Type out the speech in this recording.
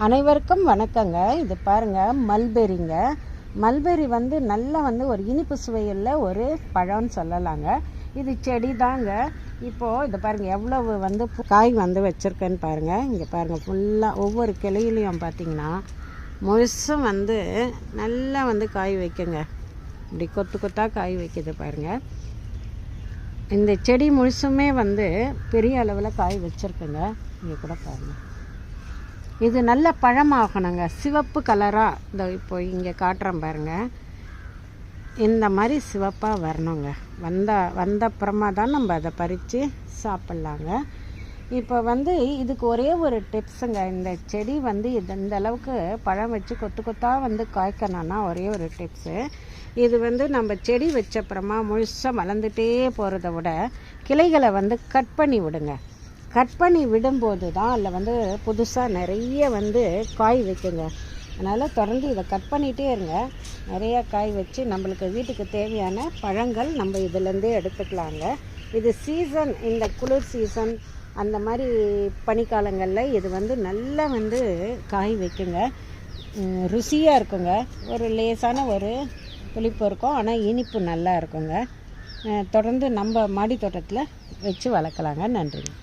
அனைவருக்கும் வணக்கங்க. இது பாருங்கள், மல்பெரிங்க. மல்பெரி வந்து நல்லா ஒரு இனிப்பு சுவையுள்ள ஒரு பழம்னு சொல்லலாங்க. இது செடி தாங்க. இப்போது இதை பாருங்கள், எவ்வளவு காய் வச்சுருக்கேன்னு பாருங்கள். இங்கே பாருங்கள், ஃபுல்லாக ஒவ்வொரு கிளையிலையும் பார்த்தீங்கன்னா முழுசும் நல்லா காய் வைக்குங்க. இப்படி கொத்து கொத்தாக காய் வைக்குது பாருங்கள். இந்த செடி முழுசுமே பெரிய அளவில் காய் வச்சுருக்குங்க. இங்கே கூட பாருங்கள், இது நல்ல பழமாகணுங்க. சிவப்பு கலராக இப்போ இங்கே காட்டுறேன் பாருங்கள். இந்த மாதிரி சிவப்பாக வரணுங்க. வந்தப்புறமா தான் நம்ம அதை பறித்து சாப்பிட்லாங்க. இப்போ இதுக்கு ஒரே ஒரு டிப்ஸுங்க. இந்த செடி இந்த அளவுக்கு பழம் வச்சு கொத்து கொத்தாக காய்க்கணும்னா ஒரே ஒரு டிப்ஸு. இது நம்ம செடி வச்சப்புறமா முழுசாக வளர்ந்துட்டே போகிறத விட கிளைகளை கட் பண்ணி விடுங்க. கட் பண்ணி விடும்போது தான் அதில் புதுசாக நிறைய காய் வைக்குங்க. அதனால் தொடர்ந்து இதை கட் பண்ணிகிட்டே இருங்க. நிறையா காய் வச்சு நம்மளுக்கு வீட்டுக்கு தேவையான பழங்கள் நம்ம இதிலேருந்தே எடுத்துக்கலாங்க. இது சீசன், இந்த குளிர் சீசன் அந்த மாதிரி பனிக்காலங்களில் இது நல்லா காய் வைக்குங்க. ருசியாக இருக்குங்க. ஒரு லேசான ஒரு புளிப்பு இருக்கும், ஆனால் இனிப்பு நல்லா இருக்குங்க. தொடர்ந்து நம்ம மாடி தோட்டத்தில் வச்சு வளர்க்கலாங்க. நன்றிங்க.